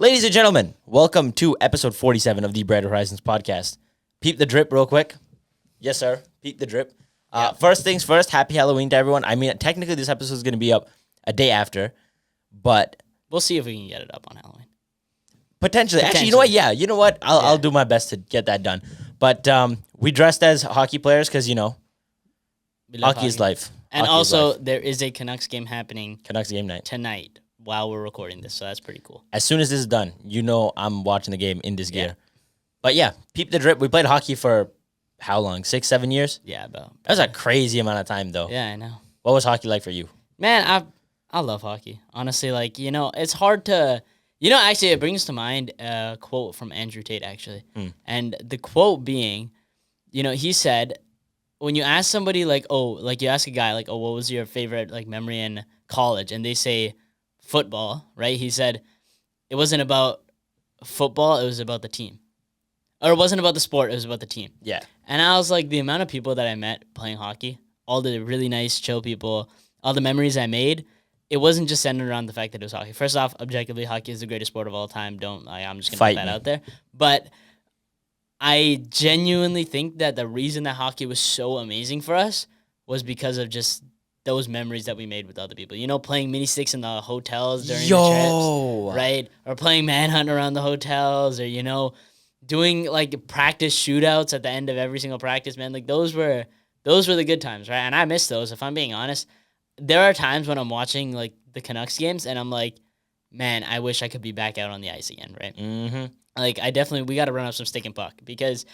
Ladies and gentlemen, welcome to episode 47 of the Brighter Horizons podcast. Peep the drip real quick. Yes, sir. Peep the drip. First things first, happy Halloween to everyone. I mean, technically this episode is going to be up a day after, but We'll see if we can get it up on Halloween. potentially. Actually, you know what? Yeah, you know what? I'll do my best to get that done. But we dressed as hockey players because, you know, We love hockey is life. And Hockey is also, life. there is a Canucks game happening Canucks game night. tonight while we're recording this, so that's pretty cool. As soon as this is done, you know I'm watching the game in this gear. But yeah, peep the drip. We played hockey for how long? 6, 7 years? Yeah, about. That was a crazy amount of time, though. Yeah, I know. What was hockey like for you? Man, I love hockey. Honestly, like, you know, it's hard to... You know, actually, it brings to mind a quote from Andrew Tate, actually. And the quote being, you know, he said, when you ask somebody, like, you ask a guy, like, what was your favorite, like, memory in college? And they say football, right? He said, it wasn't about football, it was about the team. Or it wasn't about the sport, it was about the team. Yeah. And I was like, the amount of people that I met playing hockey, all the really nice, chill people, all the memories I made, it wasn't just centered around the fact that it was hockey. First off, objectively, hockey is the greatest sport of all time. I'm just going to put that out there. But I genuinely think that the reason that hockey was so amazing for us was because of just those memories that we made with other people. You know, playing mini sticks in the hotels during the trips, right? Or playing manhunt around the hotels, or, you know, doing like practice shootouts at the end of every single practice, man. Like those were the good times, right? And I miss those, if I'm being honest. There are times when I'm watching like the Canucks games and I'm like, man, I wish I could be back out on the ice again, right? Mm-hmm. Like we got to run up some stick and puck, because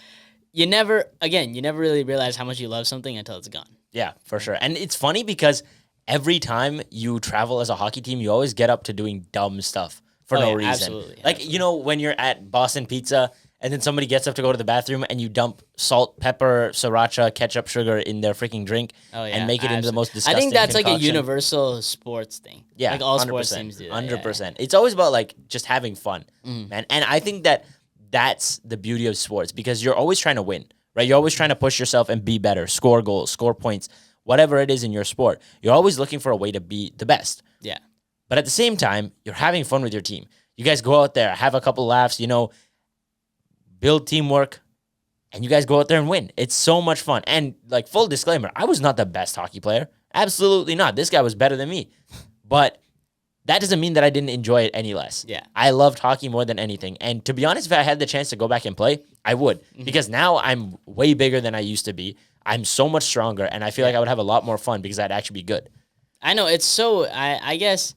you never really realize how much you love something until it's gone. Yeah, for sure. And it's funny because every time you travel as a hockey team, you always get up to doing dumb stuff for no reason. Absolutely. Like, you know, when you're at Boston Pizza and then somebody gets up to go to the bathroom and you dump salt, pepper, sriracha, ketchup, sugar in their freaking drink and make it into the most disgusting I think that's concoction. like a universal sports thing. Yeah, like all 100%, sports teams do that. 100%. It's always about like just having fun, man. And I think that that's the beauty of sports, because you're always trying to win, right? You're always trying to push yourself and be better, score goals, score points, whatever it is in your sport. You're always looking for a way to be the best. Yeah. But at the same time, you're having fun with your team. You guys go out there, have a couple laughs, you know, build teamwork, and you guys go out there and win. It's so much fun. And like, full disclaimer, I was not the best hockey player. Absolutely not. This guy was better than me. But that doesn't mean that I didn't enjoy it any less. Yeah. I loved hockey more than anything. And to be honest, if I had the chance to go back and play, I would. Because now I'm way bigger than I used to be. I'm so much stronger, and I feel like I would have a lot more fun because I'd actually be good. I know, it's so, I guess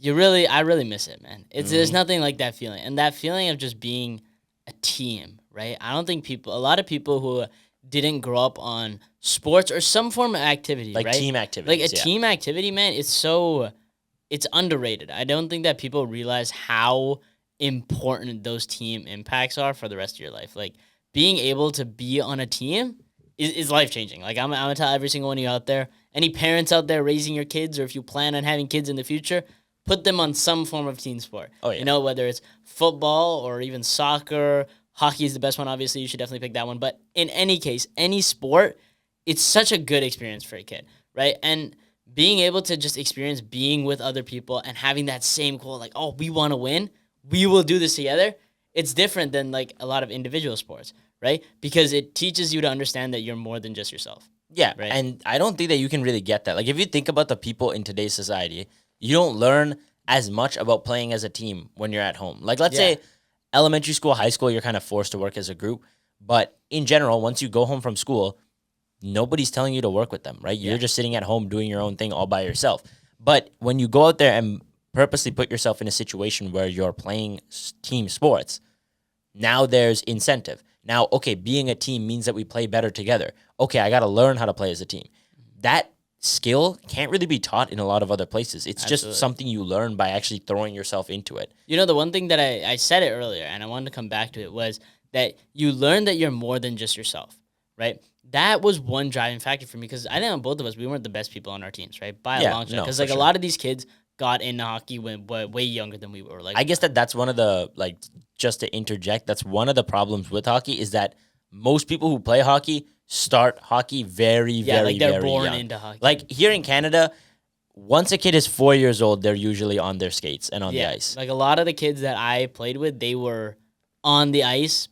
I really miss it, man. There's nothing like that feeling. And that feeling of just being a team, right? I don't think a lot of people who didn't grow up on sports or some form of activity, Like right? team activities. Like a team activity, man, it's underrated. I don't think that people realize how important those team impacts are for the rest of your life. Like, being able to be on a team is life-changing. Like, I'm going to tell every single one of you out there, any parents out there raising your kids, or if you plan on having kids in the future, put them on some form of team sport. Oh, yeah. You know, whether it's football or even soccer. Hockey is the best one, obviously. You should definitely pick that one. But in any case, any sport, it's such a good experience for a kid, right? And being able to just experience being with other people and having that same goal, like, oh, we want to win, we will do this together. It's different than like a lot of individual sports, right? Because it teaches you to understand that you're more than just yourself. Yeah, right? And I don't think that you can really get that. Like, if you think about the people in today's society, you don't learn as much about playing as a team when you're at home. Like, let's say elementary school, high school, you're kind of forced to work as a group. But in general, once you go home from school, nobody's telling you to work with them, right? You're just sitting at home doing your own thing all by yourself. But when you go out there and purposely put yourself in a situation where you're playing team sports, now there's incentive. Now, okay, being a team means that we play better together. Okay, I got to learn how to play as a team. That skill can't really be taught in a lot of other places. It's just something you learn by actually throwing yourself into it. You know, the one thing that I said it earlier, and I wanted to come back to it, was that you learn that you're more than just yourself, right? That was one driving factor for me, because I think on both of us, we weren't the best people on our teams, right? By a long shot. Because like a lot of these kids got into hockey when way younger than we were. Like, I guess that's one of the, like, just to interject, that's one of the problems with hockey, is that most people who play hockey start hockey very, very, like they're very born young. into hockey. Like, here in Canada, once a kid is 4 years old, they're usually on their skates and on the ice. Like a lot of the kids that I played with, they were on the ice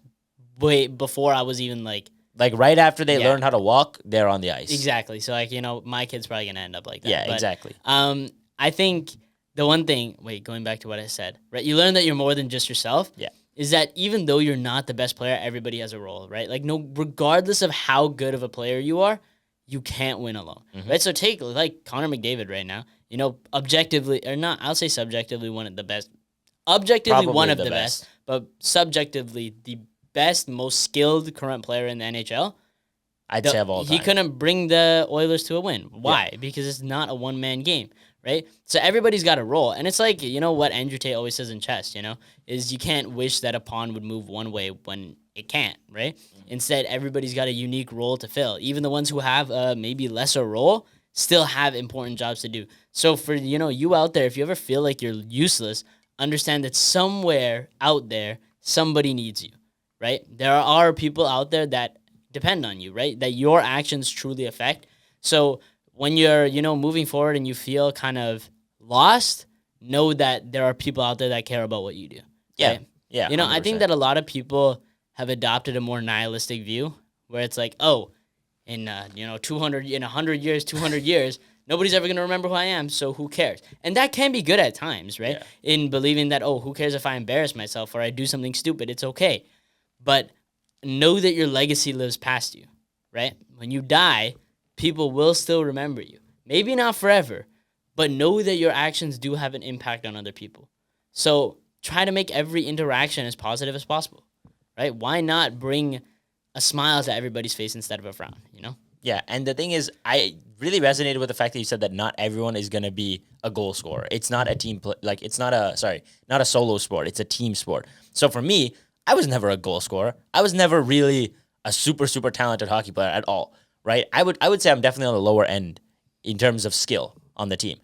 way before I was even like right after they learned how to walk, they're on the ice. exactly. So like my kid's probably gonna end up like that. Yeah, But, exactly. I think the one thing. Wait, going back to what I said, right? You learn that you're more than just yourself. Yeah. Is that even though you're not the best player, everybody has a role, right? Like regardless of how good of a player you are, you can't win alone, right? So take like Connor McDavid right now. Objectively or not, I'll say subjectively one of the best. Objectively Probably one of the the best, but subjectively the best, most skilled current player in the NHL. I'd say of all time. He couldn't bring the Oilers to a win. Why? Because it's not a one-man game, right? So everybody's got a role. And it's like, what Andrew Tate always says in chess, is you can't wish that a pawn would move one way when it can't, right? Instead, everybody's got a unique role to fill. Even the ones who have a maybe lesser role still have important jobs to do. So for, you out there, if you ever feel like you're useless, understand that somewhere out there, somebody needs you, right? There are people out there that depend on you, right? That your actions truly affect. So when you're, moving forward and you feel kind of lost, know that there are people out there that care about what you do. Yeah. Right? Yeah. I think that a lot of people have adopted a more nihilistic view where it's like, oh, in 100 years, 200 years, nobody's ever going to remember who I am, so who cares? And that can be good at times, right? Yeah. In believing that, oh, who cares if I embarrass myself or I do something stupid? It's okay. But know that your legacy lives past you, right? When you die, people will still remember you. Maybe not forever, but know that your actions do have an impact on other people. So try to make every interaction as positive as possible, right? Why not bring a smile to everybody's face instead of a frown, Yeah, and the thing is, I really resonated with the fact that you said that not everyone is going to be a goal scorer. It's not a team, it's not a solo sport. It's a team sport. So for me, I was never a goal scorer. I was never really a super, super talented hockey player at all, right? I would say I'm definitely on the lower end in terms of skill on the team.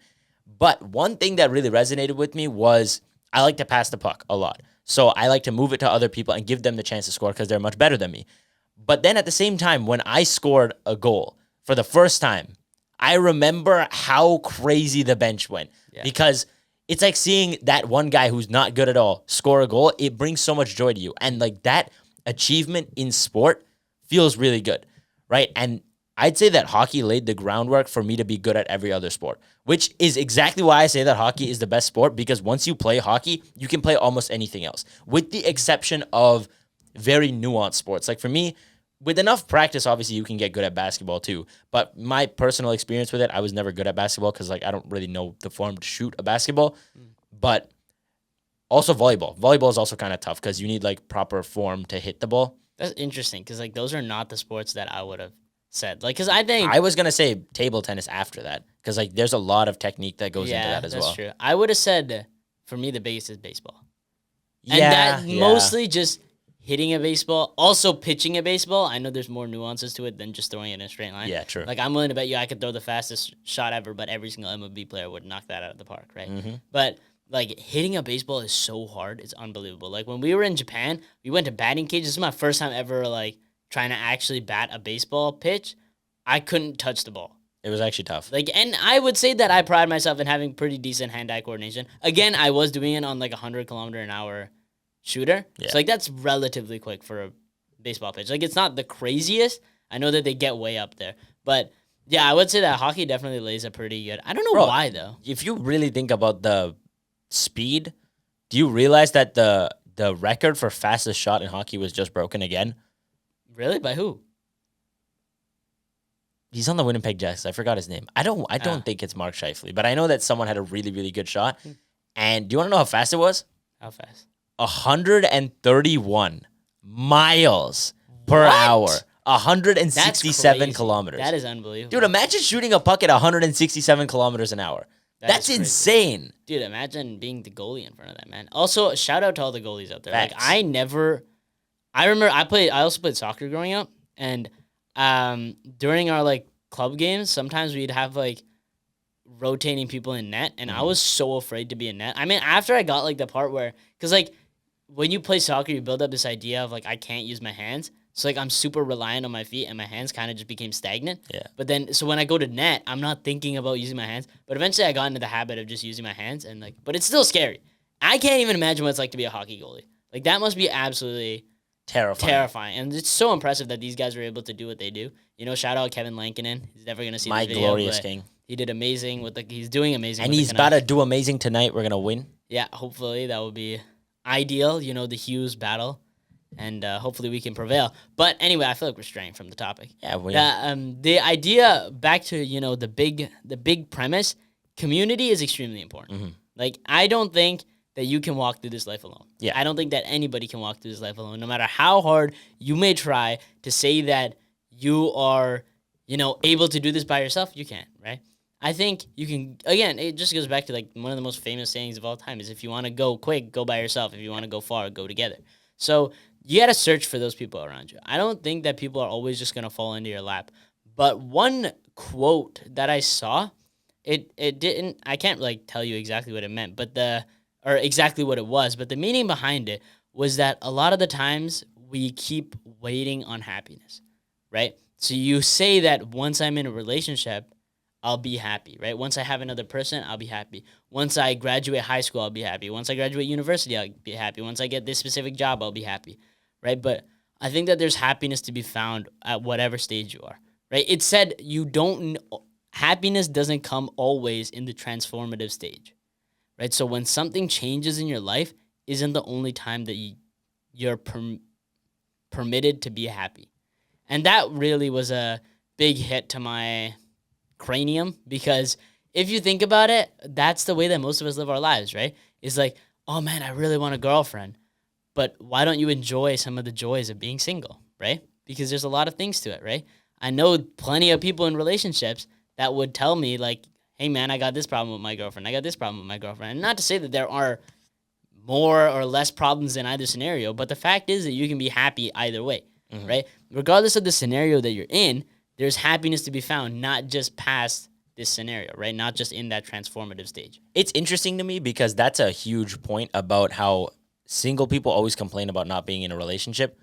But one thing that really resonated with me was I like to pass the puck a lot. So I like to move it to other people and give them the chance to score because they're much better than me. But then at the same time, when I scored a goal for the first time, I remember how crazy the bench went because it's like seeing that one guy who's not good at all score a goal. It brings so much joy to you. And like that achievement in sport feels really good, right? And I'd say that hockey laid the groundwork for me to be good at every other sport, which is exactly why I say that hockey is the best sport, because once you play hockey, you can play almost anything else, with the exception of very nuanced sports. Like for me, with enough practice, obviously you can get good at basketball too. But my personal experience with it, I was never good at basketball because like I don't really know the form to shoot a basketball. But also volleyball. Volleyball is also kind of tough because you need like proper form to hit the ball. That's interesting because like those are not the sports that I would have said. Like, because I think I was gonna say table tennis after that because like there's a lot of technique that goes into that as well. That's true. I would have said for me the biggest is baseball. Yeah, And that mostly just hitting a baseball, also pitching a baseball. I know there's more nuances to it than just throwing it in a straight line. Yeah, true. Like, I'm willing to bet you I could throw the fastest shot ever, but every single MLB player would knock that out of the park, right? Mm-hmm. But, like, hitting a baseball is so hard. It's unbelievable. Like, when we were in Japan, we went to batting cages. This is my first time ever, like, trying to actually bat a baseball pitch. I couldn't touch the ball. It was actually tough. Like, and I would say that I pride myself in having pretty decent hand-eye coordination. Again, I was doing it on, like, 100-kilometer-an-hour shooter. Yeah. So, like, that's relatively quick for a baseball pitch. Like, it's not the craziest. I know that they get way up there. But, yeah, I would say that hockey definitely lays a pretty good. I don't know why, though. If you really think about the speed, do you realize that the record for fastest shot in hockey was just broken again? Really? By who? He's on the Winnipeg Jets. I forgot his name. I don't think it's Mark Scheifele, but I know that someone had a really, really good shot. And do you want to know how fast it was? How fast? 131 miles per hour. 167 kilometers. That is unbelievable. Dude, imagine shooting a puck at 167 kilometers an hour. That's insane. Dude, imagine being the goalie in front of that, man. Also, shout out to all the goalies out there. Facts. Like, I remember I also played soccer growing up, and during our like club games, sometimes we'd have like rotating people in net, and I was so afraid to be in net. I mean, after I got like the part where, because like when you play soccer, you build up this idea of like I can't use my hands. So like I'm super reliant on my feet, and my hands kind of just became stagnant. Yeah. But then, so when I go to net, I'm not thinking about using my hands. But eventually, I got into the habit of just using my hands, and like, but it's still scary. I can't even imagine what it's like to be a hockey goalie. Like that must be absolutely terrifying. And it's so impressive that these guys were able to do what they do. You know, shout out Kevin Lankinen. He's never gonna see My this video, glorious but king. he did amazing with the. He's doing amazing, And with he's the about Canucks. to do amazing tonight. We're going to win. Yeah, hopefully that would be ideal. You know, the Hughes battle, and hopefully we can prevail. But anyway, I feel like we're straying from the topic. Yeah, we The idea back to the big premise. Community is extremely important. Mm-hmm. Like I don't think that you can walk through this life alone. Yeah. I don't think that anybody can walk through this life alone, no matter how hard you may try to say that you are, able to do this by yourself. You can't, right? I think you can. Again, it just goes back to like one of the most famous sayings of all time: is if you want to go quick, go by yourself. If you want to go far, go together. So you got to search for those people around you. I don't think that people are always just gonna fall into your lap. But one quote that I saw, it didn't. I can't like tell you exactly what it meant, but or exactly what it was, but the meaning behind it was that a lot of the times we keep waiting on happiness, right? So you say that once I'm in a relationship, I'll be happy, right? Once I have another person, I'll be happy. Once I graduate high school, I'll be happy. Once I graduate university, I'll be happy. Once I get this specific job, I'll be happy, right? But I think that there's happiness to be found at whatever stage you are, right? It said happiness doesn't come always in the transformative stage, right? So when something changes in your life, isn't the only time that you're permitted to be happy. And that really was a big hit to my cranium, because if you think about it, that's the way that most of us live our lives, right? It's like, oh man, I really want a girlfriend, but why don't you enjoy some of the joys of being single, right? Because there's a lot of things to it, right? I know plenty of people in relationships that would tell me like, hey man, I got this problem with my girlfriend. I got this problem with my girlfriend. And not to say that there are more or less problems in either scenario, but the fact is that you can be happy either way, right? Regardless of the scenario that you're in, there's happiness to be found, not just past this scenario, right? Not just in that transformative stage. It's interesting to me because that's a huge point about how single people always complain about not being in a relationship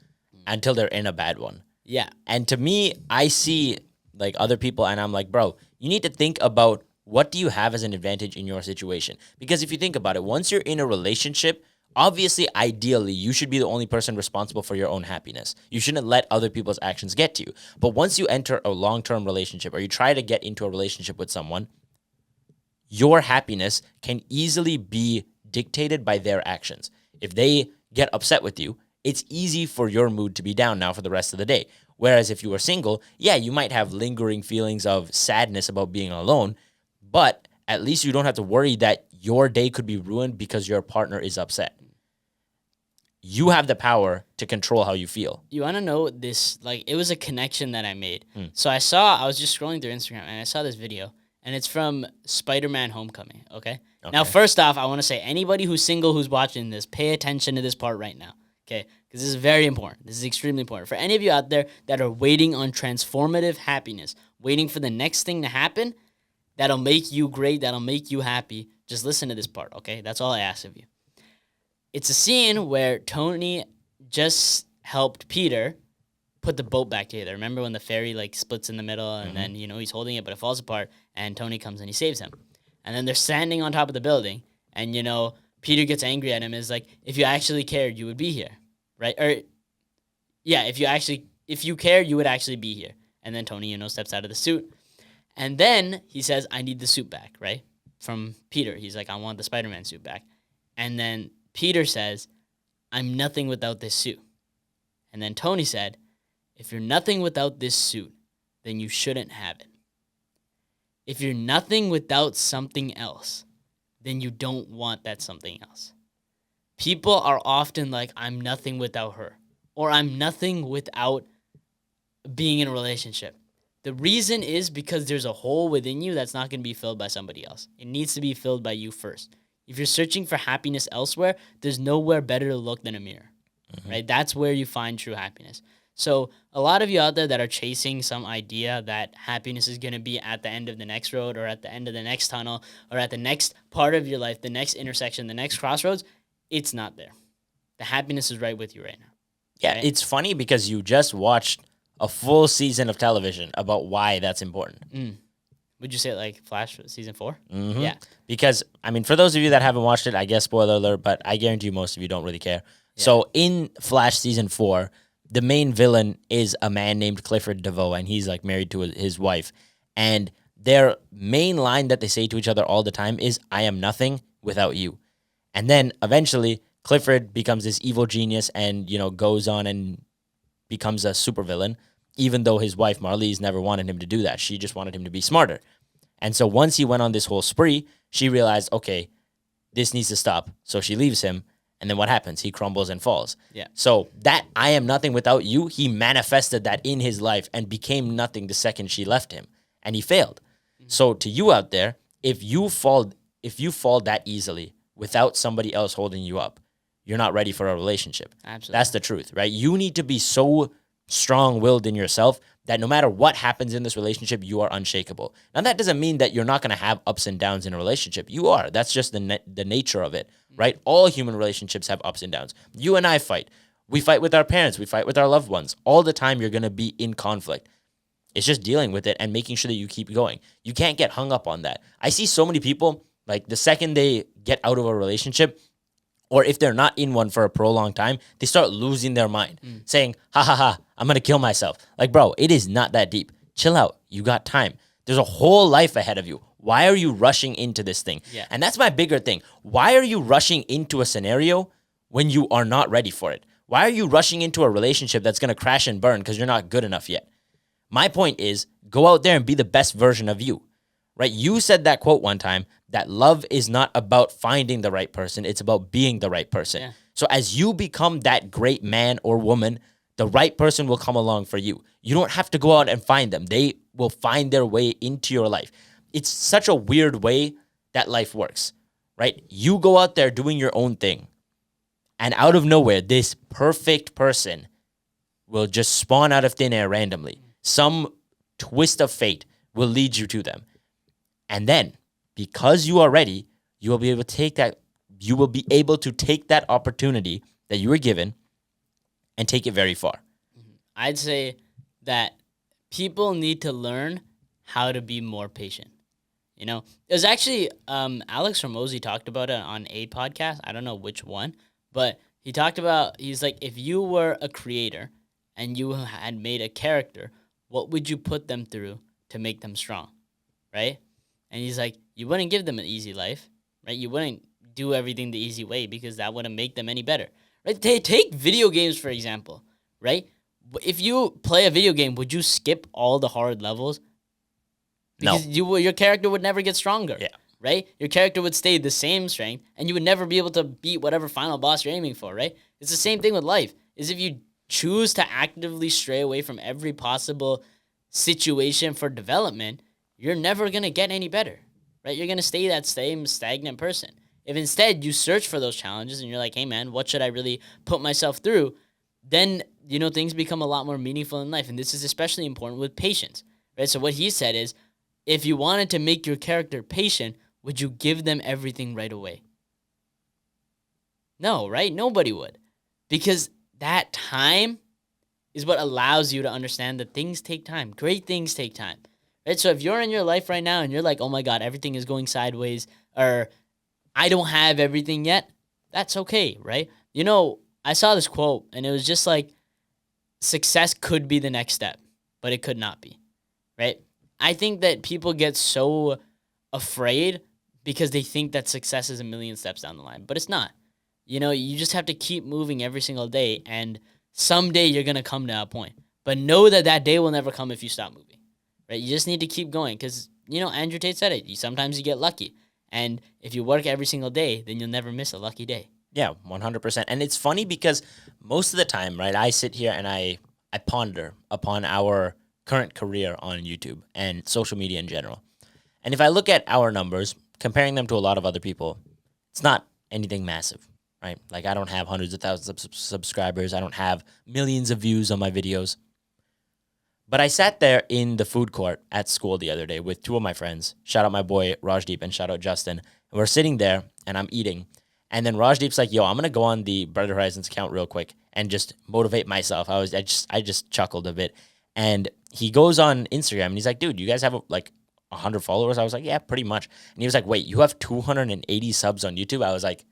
until they're in a bad one. Yeah. And to me, I see like other people and I'm like, bro, you need to think about what do you have as an advantage in your situation? Because if you think about it, once you're in a relationship, obviously, ideally, you should be the only person responsible for your own happiness. You shouldn't let other people's actions get to you. But once you enter a long-term relationship or you try to get into a relationship with someone, your happiness can easily be dictated by their actions. If they get upset with you, it's easy for your mood to be down now for the rest of the day. Whereas if you were single, yeah, you might have lingering feelings of sadness about being alone, but at least you don't have to worry that your day could be ruined because your partner is upset. You have the power to control how you feel. You want to know this? Like, it was a connection that I made. So I was just scrolling through Instagram and I saw this video, and it's from Spider-Man Homecoming, okay? Now, first off, I want to say anybody who's single who's watching this, pay attention to this part right now, okay? Because this is very important. This is extremely important. For any of you out there that are waiting on transformative happiness, waiting for the next thing to happen, that'll make you great, that'll make you happy, just listen to this part, okay? That's all I ask of you. It's a scene where Tony just helped Peter put the boat back together. Remember when the ferry like splits in the middle and then, he's holding it, but it falls apart and Tony comes and he saves him. And then they're standing on top of the building and, Peter gets angry at him. Is like, if you actually cared, you would be here, right? Or, yeah, if you cared, you would actually be here. And then Tony, steps out of the suit. And then he says, I need the suit back, right? From Peter. He's like, I want the Spider-Man suit back. And then Peter says, I'm nothing without this suit. And then Tony said, if you're nothing without this suit, then you shouldn't have it. If you're nothing without something else, then you don't want that something else. People are often like, I'm nothing without her, or I'm nothing without being in a relationship. The reason is because there's a hole within you that's not going to be filled by somebody else. It needs to be filled by you first. If you're searching for happiness elsewhere, there's nowhere better to look than a mirror, right? That's where you find true happiness. So a lot of you out there that are chasing some idea that happiness is going to be at the end of the next road or at the end of the next tunnel or at the next part of your life, the next intersection, the next crossroads, it's not there. The happiness is right with you right now. Yeah, right? it's funny because you just watched a full season of television about why that's important. Would you say like Flash season 4? Mm-hmm. Yeah. Because, I mean, for those of you that haven't watched it, I guess spoiler alert, but I guarantee you most of you don't really care. Yeah. So in Flash season 4, the main villain is a man named Clifford DeVoe, and he's like married to his wife. And their main line that they say to each other all the time is, I am nothing without you. And then eventually Clifford becomes this evil genius and, goes on and becomes a supervillain, even though his wife Marlize never wanted him to do that. She just wanted him to be smarter. And so once he went on this whole spree, she realized, okay, this needs to stop. So she leaves him. And then what happens? He crumbles and falls. Yeah. So that I am nothing without you, he manifested that in his life and became nothing the second she left him. And he failed. So to you out there, if you fall that easily without somebody else holding you up, you're not ready for a relationship. Absolutely. That's the truth, right? You need to be so strong-willed in yourself that no matter what happens in this relationship, you are unshakable. Now, that doesn't mean that you're not going to have ups and downs in a relationship. You are. That's just the nature of it, right? All human relationships have ups and downs. You and I fight. We fight with our parents. We fight with our loved ones. All the time, you're going to be in conflict. It's just dealing with it and making sure that you keep going. You can't get hung up on that. I see so many people, like the second they get out of a relationship, or if they're not in one for a prolonged time, they start losing their mind, saying, ha ha ha, I'm going to kill myself. Like, bro, it is not that deep. Chill out. You got time. There's a whole life ahead of you. Why are you rushing into this thing? Yeah. And that's my bigger thing. Why are you rushing into a scenario when you are not ready for it? Why are you rushing into a relationship that's going to crash and burn because you're not good enough yet? My point is, go out there and be the best version of you, right? You said that quote one time, that love is not about finding the right person. It's about being the right person. Yeah. So as you become that great man or woman, the right person will come along for you. You don't have to go out and find them. They will find their way into your life. It's such a weird way that life works, right? You go out there doing your own thing, and out of nowhere, this perfect person will just spawn out of thin air randomly. Some twist of fate will lead you to them. And then, because you are ready, you will be able to take that. You will be able to take that opportunity that you were given and take it very far. I'd say that people need to learn how to be more patient. It was actually Alex Hormozi talked about it on a podcast. I don't know which one, but he's like, if you were a creator and you had made a character, what would you put them through to make them strong, right? And he's like, you wouldn't give them an easy life, right? You wouldn't do everything the easy way because that wouldn't make them any better, right? Take video games, for example, right? If you play a video game, would you skip all the hard levels? Because your character would never get stronger, right? Your character would stay the same strength, and you would never be able to beat whatever final boss you're aiming for, right? It's the same thing with life. Is if you choose to actively stray away from every possible situation for development, you're never going to get any better, right? You're going to stay that same stagnant person. If instead you search for those challenges and you're like, hey, man, what should I really put myself through? Then, things become a lot more meaningful in life. And this is especially important with patience, right? So what he said is, if you wanted to make your character patient, would you give them everything right away? No, right? Nobody would. Because that time is what allows you to understand that things take time. Great things take time. Right? So if you're in your life right now and you're like, oh my God, everything is going sideways, or I don't have everything yet, that's okay, right? I saw this quote and it was just like, success could be the next step, but it could not be, right? I think that people get so afraid because they think that success is a million steps down the line, but it's not. You just have to keep moving every single day, and someday you're going to come to that point. But know that day will never come if you stop moving, right? You just need to keep going because, Andrew Tate said it. Sometimes you get lucky. And if you work every single day, then you'll never miss a lucky day. Yeah, 100%. And it's funny because most of the time, right, I sit here and I ponder upon our current career on YouTube and social media in general. And if I look at our numbers, comparing them to a lot of other people, it's not anything massive, right? Like, I don't have hundreds of thousands of subscribers. I don't have millions of views on my videos. But I sat there in the food court at school the other day with two of my friends. Shout out my boy Rajdeep and shout out Justin. And we're sitting there and I'm eating. And then Rajdeep's like, yo, I'm going to go on the Bread Horizons account real quick and just motivate myself. I just chuckled a bit. And he goes on Instagram and he's like, dude, you guys have like 100 followers? I was like, yeah, pretty much. And he was like, wait, you have 280 subs on YouTube? I was like,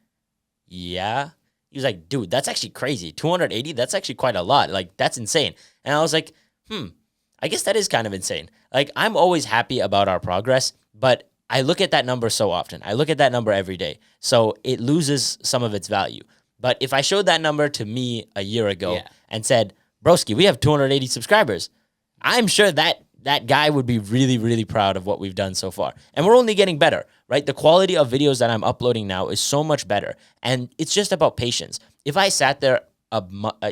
yeah. He was like, dude, that's actually crazy. 280, that's actually quite a lot. Like, that's insane. And I was like, I guess that is kind of insane. Like, I'm always happy about our progress, but I look at that number so often. I look at that number every day. So it loses some of its value. But if I showed that number to me a year ago and said, broski, we have 280 subscribers, I'm sure that guy would be really, really proud of what we've done so far. And we're only getting better, right? The quality of videos that I'm uploading now is so much better. And it's just about patience. If I sat there,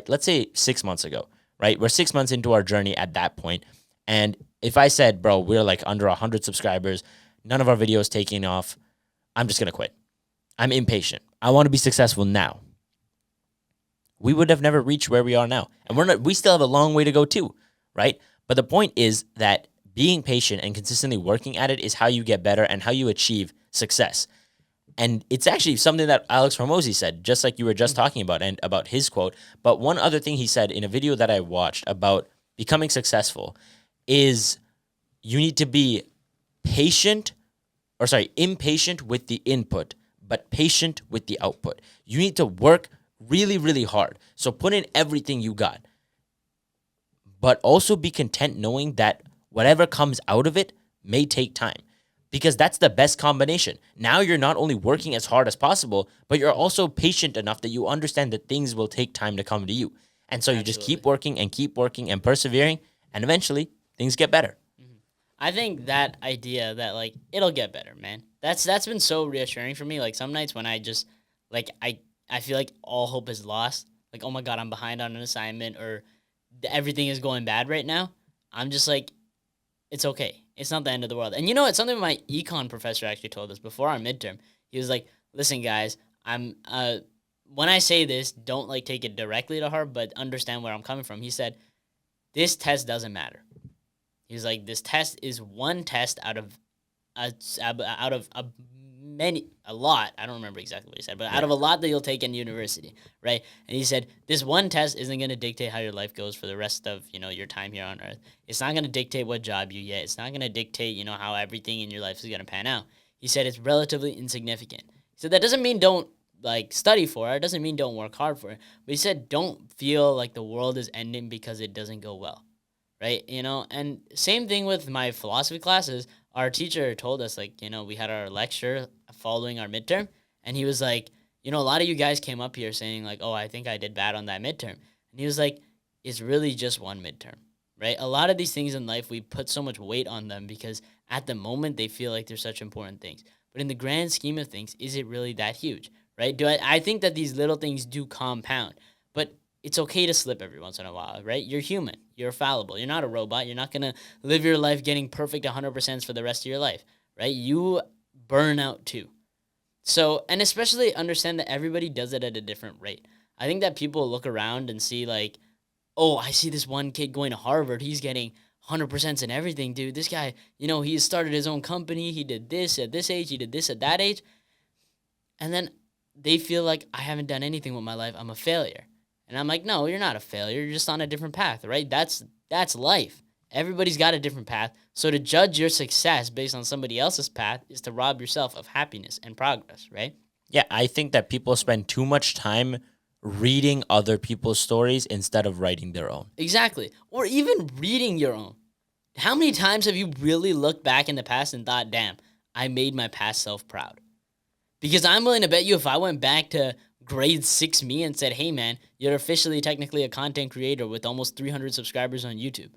let's say 6 months ago, right? We're 6 months into our journey at that point. And if I said, bro, we're like under 100 subscribers, none of our videos taking off, I'm just going to quit. I'm impatient. I want to be successful now. We would have never reached where we are now. And we still have a long way to go too, right? But the point is that being patient and consistently working at it is how you get better and how you achieve success. And it's actually something that Alex Hormozi said, just like you were just talking about, and about his quote. But one other thing he said in a video that I watched about becoming successful is you need to be impatient with the input, but patient with the output. You need to work really, really hard. So put in everything you got, but also be content knowing that whatever comes out of it may take time, because that's the best combination. Now you're not only working as hard as possible, but you're also patient enough that you understand that things will take time to come to you. And so you just keep working and persevering, and eventually things get better. I think that idea that like it'll get better, man. That's been so reassuring for me. Like some nights when I just like I feel like all hope is lost. Like, oh my God, I'm behind on an assignment, or everything is going bad right now. I'm just like, it's okay. It's not the end of the world. And you know what? Something my econ professor actually told us before our midterm. He was like, listen, guys, when I say this, don't like take it directly to heart, but understand where I'm coming from. He said, this test doesn't matter. He was like, this test is one test out of a lot. I don't remember exactly what he said, but out of a lot that you'll take in university, right? And he said, this one test isn't going to dictate how your life goes for the rest of, your time here on earth. It's not going to dictate what job you get. It's not going to dictate, how everything in your life is going to pan out. He said it's relatively insignificant. He said that doesn't mean don't study for it. It doesn't mean don't work hard for it. But he said don't feel like the world is ending because it doesn't go well, right? And same thing with my philosophy classes. Our teacher told us, we had our lecture following our midterm, and he was like, a lot of you guys came up here saying, oh, I think I did bad on that midterm. And he was like, it's really just one midterm, right? A lot of these things in life, we put so much weight on them because at the moment they feel like they're such important things. But in the grand scheme of things, is it really that huge, right? I think that these little things do compound, but it's okay to slip every once in a while, right? You're human. You're fallible. You're not a robot. You're not going to live your life getting perfect 100% for the rest of your life, right? You burn out too. So, and especially understand that everybody does it at a different rate. I think that people look around and see oh, I see this one kid going to Harvard. He's getting 100% in everything, dude. This guy, he started his own company. He did this at this age. He did this at that age. And then they feel like I haven't done anything with my life. I'm a failure. And I'm like, no, you're not a failure. You're just on a different path, right? That's life. Everybody's got a different path. So to judge your success based on somebody else's path is to rob yourself of happiness and progress, right? Yeah, I think that people spend too much time reading other people's stories instead of writing their own. Exactly. Or even reading your own. How many times have you really looked back in the past and thought, damn, I made my past self proud? Because I'm willing to bet you if I went back to grade 6 me and said, hey man, you're officially technically a content creator with almost 300 subscribers on YouTube,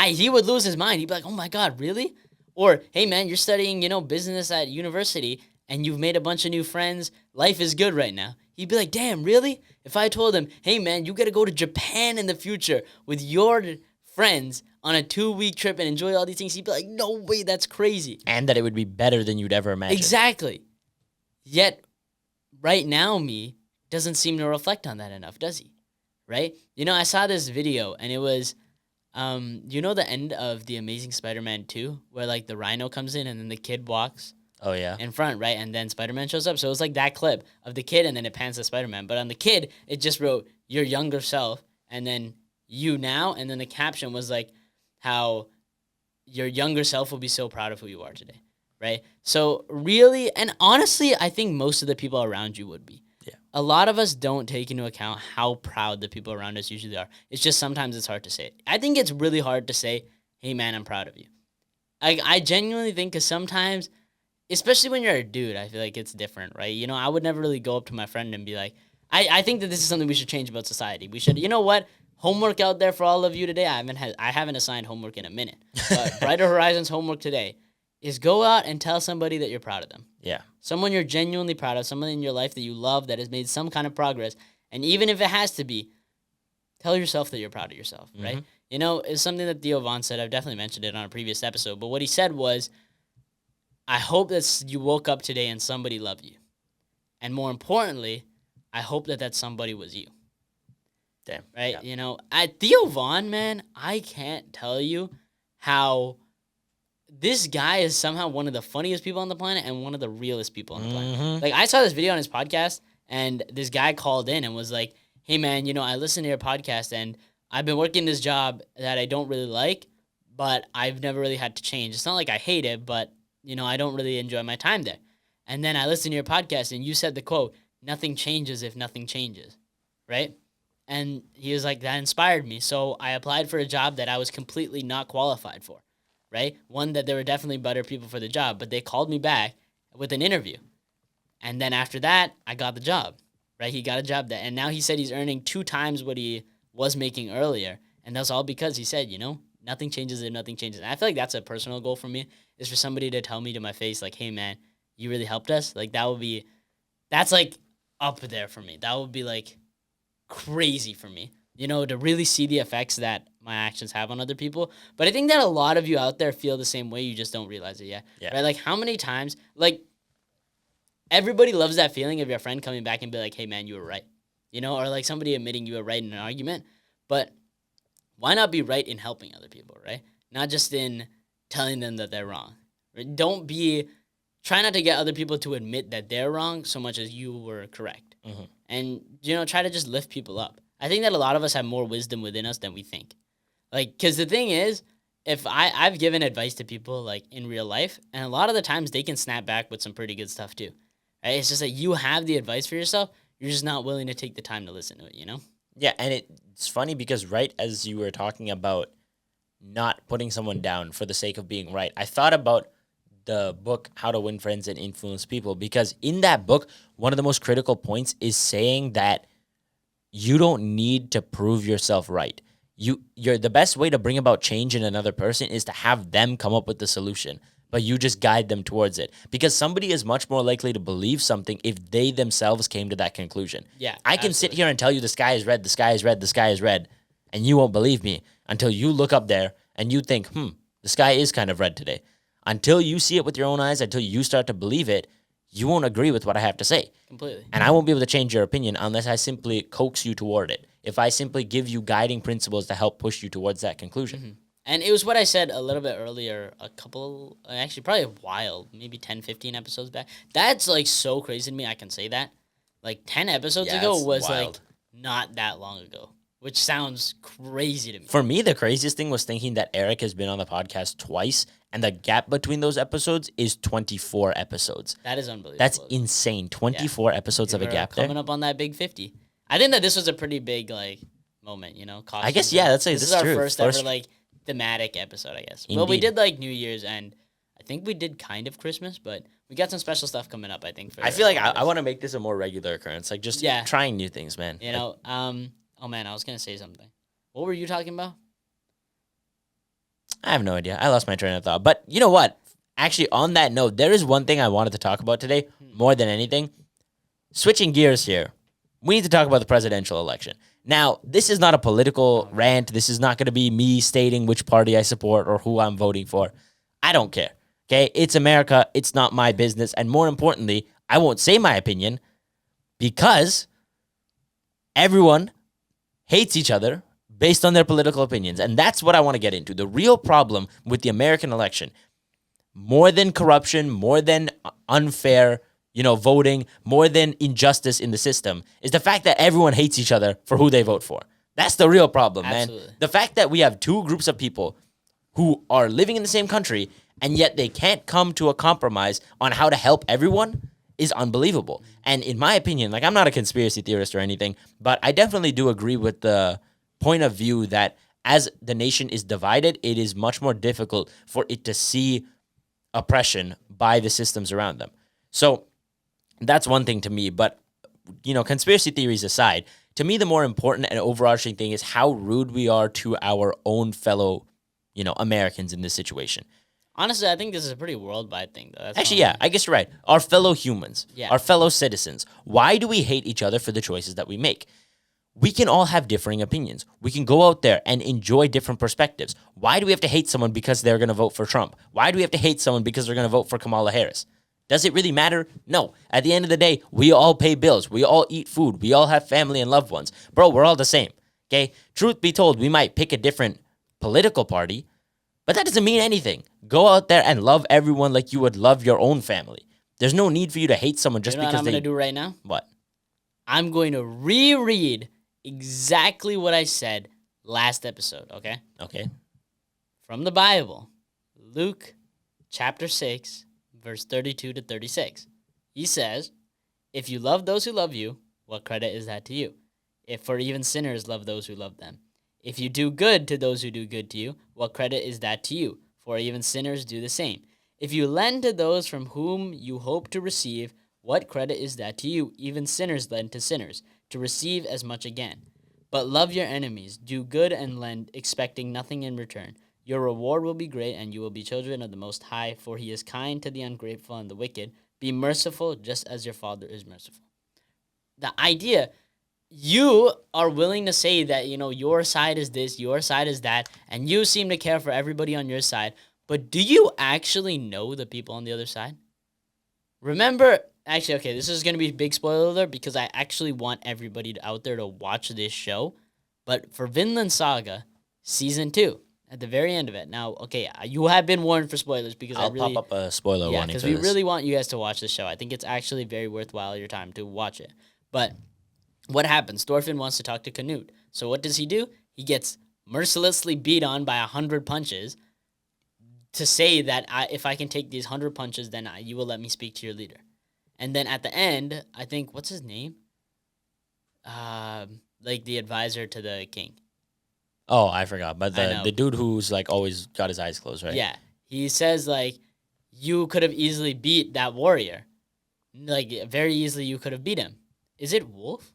he would lose his mind. He'd be like, oh my God, really? Or, hey man, you're studying, business at university and you've made a bunch of new friends. Life is good right now. He'd be like, damn, really? If I told him, hey man, you got to go to Japan in the future with your friends on a 2-week trip and enjoy all these things, he'd be like, no way, that's crazy. And that it would be better than you'd ever imagine. Exactly. Yet, right now, me doesn't seem to reflect on that enough, does he? Right? I saw this video, and it was, the end of The Amazing Spider-Man 2, where, the rhino comes in, and then the kid walks? Oh, yeah. in front, right? And then Spider-Man shows up. So it was like that clip of the kid, and then it pans to Spider-Man. But on the kid, it just wrote your younger self, and then you now, and then the caption was like how your younger self will be so proud of who you are today, right? So really, and honestly, I think most of the people around you would be. Yeah. A lot of us don't take into account how proud the people around us usually are. It's just sometimes it's hard to say it. I think it's really hard to say, hey man, I'm proud of you. I genuinely think, because sometimes, especially when you're a dude, I feel like it's different, right? You know, I would never really go up to my friend and be like, I think that this is something we should change about society. We should, you know what? Homework out there for all of you today. I haven't assigned homework in a minute. But Brighter Horizons homework today is go out and tell somebody that you're proud of them. Yeah. Someone you're genuinely proud of, someone in your life that you love that has made some kind of progress. And even if it has to be, tell yourself that you're proud of yourself, right? You know, it's something that Theo Vaughn said. I've definitely mentioned it on a previous episode. But what he said was, I hope that you woke up today and somebody loved you. And more importantly, I hope that that somebody was you. Damn. Right? Yeah. You know, at Theo Vaughn, man, I can't tell you how this guy is somehow one of the funniest people on the planet and one of the realest people on the planet. Like, I saw this video on his podcast, and this guy called in and was like, hey, man, you know, I listen to your podcast, and I've been working this job that I don't really like, but I've never really had to change. It's not like I hate it, but, you know, I don't really enjoy my time there. And then I listened to your podcast, and you said the quote, nothing changes if nothing changes, right? And he was like, that inspired me. So I applied for a job that I was completely not qualified for, right? One that there were definitely better people for the job, but they called me back with an interview. And then after that, I got the job, right? He got a job there. And now he said he's earning 2 times what he was making earlier. And that's all because he said, you know, nothing changes if nothing changes. And I feel like that's a personal goal for me, is for somebody to tell me to my face, like, hey, man, you really helped us. Like, that's like up there for me. That would be like crazy for me, you know, to really see the effects that my actions have on other people. But I think that a lot of you out there feel the same way. You just don't realize it yet. Yeah. Right? Like, how many times, like, everybody loves that feeling of your friend coming back and be like, hey, man, you were right. You know, or like somebody admitting you were right in an argument. But why not be right in helping other people, right? Not just in telling them that they're wrong. Right? Try not to get other people to admit that they're wrong so much as you were correct. And, you know, try to just lift people up. I think that a lot of us have more wisdom within us than we think. Like, because the thing is, if I've given advice to people, like, in real life, and a lot of the times they can snap back with some pretty good stuff, too. Right? It's just that you have the advice for yourself, you're just not willing to take the time to listen to it, you know? Yeah, and it's funny because right as you were talking about not putting someone down for the sake of being right, I thought about the book How to Win Friends and Influence People, because in that book, one of the most critical points is saying that you don't need to prove yourself right. You're the best way to bring about change in another person is to have them come up with the solution, but you just guide them towards it, because somebody is much more likely to believe something if they themselves came to that conclusion. Yeah, I can sit here and tell you the sky is red, the sky is red, the sky is red, and you won't believe me until you look up there and you think, the sky is kind of red today. Until you see it with your own eyes, until you start to believe it, you won't agree with what I have to say. Completely. And I won't be able to change your opinion unless I simply coax you toward it. If I simply give you guiding principles to help push you towards that conclusion. And it was what I said a little bit earlier, probably a while, maybe 10, 15 episodes back. That's, like, so crazy to me I can say that. Like, 10 episodes ago it's was, wild. like, not that long ago, which sounds crazy to me. For me, the craziest thing was thinking that Eric has been on the podcast twice, and the gap between those episodes is 24 episodes. That is unbelievable. That's insane. 24 episodes of a gap there. Coming up on that big 50. I think that this was a pretty big, like, moment, you know? I guess, yeah, this is our true. first ever, like, thematic episode, I guess. Well, we Indeed. did, like, New Year's, and I think we did kind of Christmas, but we got some special stuff coming up, I think. I feel like I want to make this a more regular occurrence. Like, just trying new things, man. You know, oh, man, I was going to say something. What were you talking about? I have no idea. I lost my train of thought. But you know what? Actually, on that note, there is one thing I wanted to talk about today more than anything. Switching gears here, we need to talk about the presidential election. Now, this is not a political rant. This is not going to be me stating which party I support or who I'm voting for. I don't care. Okay? It's America. It's not my business. And more importantly, I won't say my opinion because everyone hates each other based on their political opinions. And that's what I want to get into. The real problem with the American election. more than corruption, more than unfair, voting, more than injustice in the system is the fact that everyone hates each other for who they vote for. That's the real problem, Absolutely. man. The fact that we have two groups of people who are living in the same country and yet they can't come to a compromise on how to help everyone is unbelievable. And in my opinion, like, I'm not a conspiracy theorist or anything, but I definitely do agree with the point of view that as the nation is divided, it is much more difficult for it to see oppression by the systems around them. So that's one thing to me. But, conspiracy theories aside, to me, the more important and overarching thing is how rude we are to our own fellow, Americans in this situation. Honestly, I think this is a pretty worldwide thing, though. Actually, yeah, I guess you're right. Our fellow humans, Yeah. our fellow citizens. Why do we hate each other for the choices that we make? We can all have differing opinions. We can go out there and enjoy different perspectives. Why do we have to hate someone because they're going to vote for Trump? Why do we have to hate someone because they're going to vote for Kamala Harris? Does it really matter? No. At the end of the day, we all pay bills. We all eat food. We all have family and loved ones. Bro, we're all the same. Okay? Truth be told, we might pick a different political party, but that doesn't mean anything. Go out there and love everyone like you would love your own family. There's no need for you to hate someone just You know what because I'm going to do right now? What? I'm going to reread exactly what I said last episode, okay? Okay. From the Bible, Luke chapter 6, verse 32 to 36. He says, "If you love those who love you, what credit is that to you? If for even sinners love those who love them. If you do good to those who do good to you, what credit is that to you? For even sinners do the same. If you lend to those from whom you hope to receive, what credit is that to you? Even sinners lend to sinners, to receive as much again. But love your enemies, do good and lend, expecting nothing in return. Your reward will be great, and you will be children of the Most High, for he is kind to the ungrateful and the wicked. Be merciful, just as your Father is merciful." The idea, you are willing to say that, your side is this, your side is that, and you seem to care for everybody on your side, but do you actually know the people on the other side? Remember, actually, okay, this is going to be a big spoiler alert because I actually want everybody out there to watch this show, but for Vinland Saga, Season 2, at the very end of it. Now, okay, you have been warned for spoilers because I'll pop up a spoiler warning because for we this. really want you guys to watch this show. I think it's actually very worthwhile your time to watch it. But what happens? Thorfinn wants to talk to Canute. So what does he do? He gets mercilessly beat on by 100 punches to say that if I can take these 100 punches, then you will let me speak to your leader. And then at the end, I think, what's his name? Like the advisor to the king. Oh, I forgot. But I know. the dude who's like always got his eyes closed, right? Yeah. He says, like, you could have easily beat that warrior. Like, very easily you could have beat him. Is it Wolf?